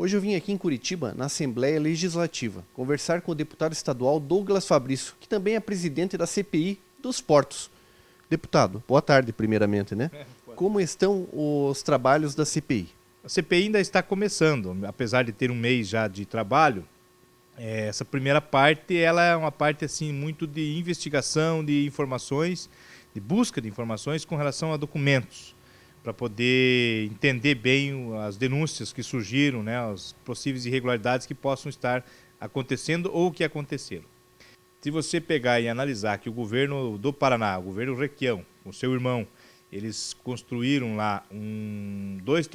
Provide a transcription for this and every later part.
Hoje eu vim aqui em Curitiba, na Assembleia Legislativa, conversar com o deputado estadual Douglas Fabrício, que também é presidente da CPI dos Portos. Deputado, boa tarde primeiramente, né? Como estão os trabalhos da CPI? A CPI ainda está começando, apesar de ter um mês já de trabalho. Essa primeira parte, ela é uma parte assim muito de investigação de informações, de busca de informações com relação a documentos, para poder entender bem as denúncias que surgiram, né, as possíveis irregularidades que possam estar acontecendo ou que aconteceram. Se você pegar e analisar que o governo do Paraná, o governo Requião, o seu irmão, eles construíram lá dois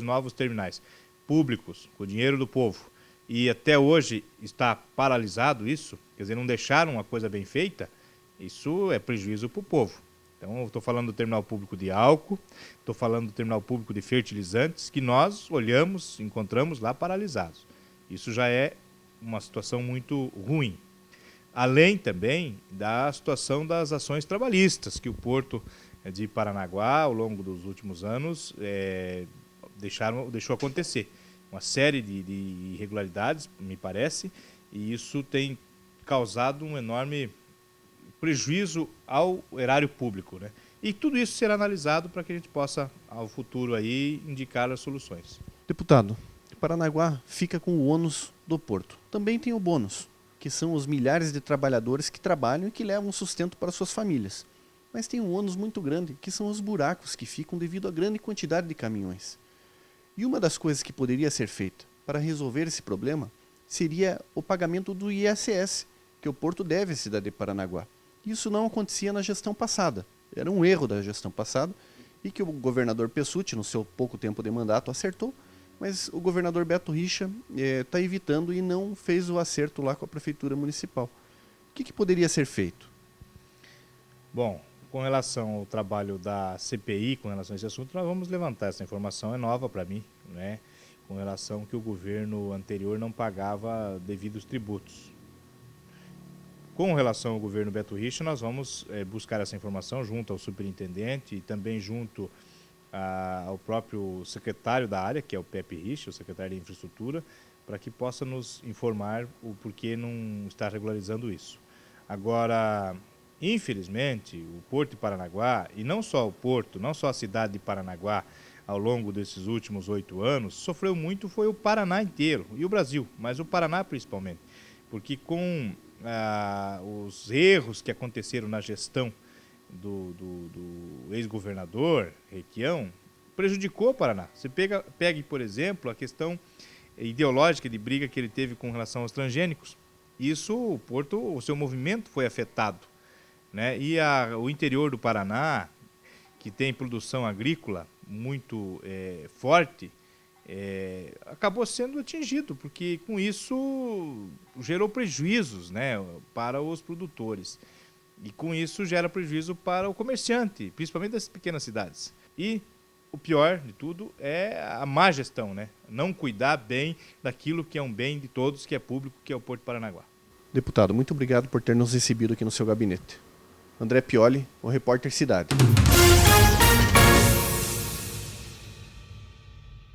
novos terminais públicos, com o dinheiro do povo, e até hoje está paralisado isso, quer dizer, não deixaram a coisa bem feita, isso é prejuízo para o povo. Então, eu estou falando do terminal público de álcool, estou falando do terminal público de fertilizantes, que nós olhamos, encontramos lá paralisados. Isso já é uma situação muito ruim. Além também da situação das ações trabalhistas, que o Porto de Paranaguá, ao longo dos últimos anos, deixou acontecer. Uma série de irregularidades, me parece, e isso tem causado um enorme prejuízo ao erário público, né? E tudo isso será analisado para que a gente possa, ao futuro, aí, indicar as soluções. Deputado, Paranaguá fica com o ônus do Porto. Também tem o bônus, que são os milhares de trabalhadores que trabalham e que levam sustento para suas famílias. Mas tem um ônus muito grande, que são os buracos que ficam devido à grande quantidade de caminhões. E uma das coisas que poderia ser feita para resolver esse problema seria o pagamento do ISS, que o Porto deve à cidade de Paranaguá. Isso não acontecia na gestão passada. Era um erro da gestão passada e que o governador Pessutti, no seu pouco tempo de mandato, acertou, mas o governador Beto Richa está evitando e não fez o acerto lá com a prefeitura municipal. O que poderia ser feito? Bom, com relação ao trabalho da CPI, com relação a esse assunto, nós vamos levantar essa informação, é nova para mim, né? Com relação que o governo anterior não pagava devidos tributos. Com relação ao governo Beto Richa, nós vamos buscar essa informação junto ao superintendente e também junto ao próprio secretário da área, que é o Pepe Richa, o secretário de Infraestrutura, para que possa nos informar o porquê não está regularizando isso. Agora, infelizmente, o Porto de Paranaguá, e não só o Porto, não só a cidade de Paranaguá, ao longo desses últimos 8 anos, sofreu muito foi o Paraná inteiro, e o Brasil, mas o Paraná principalmente, porque com os erros que aconteceram na gestão do ex-governador Requião, prejudicou o Paraná. Você pegue, por exemplo, a questão ideológica de briga que ele teve com relação aos transgênicos. Isso, o Porto, o seu movimento foi afetado, né? E o interior do Paraná, que tem produção agrícola muito forte, acabou sendo atingido, porque com isso gerou prejuízos, né, para os produtores. E com isso gera prejuízo para o comerciante, principalmente das pequenas cidades. E o pior de tudo é a má gestão, né? Não cuidar bem daquilo que é um bem de todos, que é público, que é o Porto de Paranaguá. Deputado, muito obrigado por ter nos recebido aqui no seu gabinete. André Pioli, o Repórter Cidade.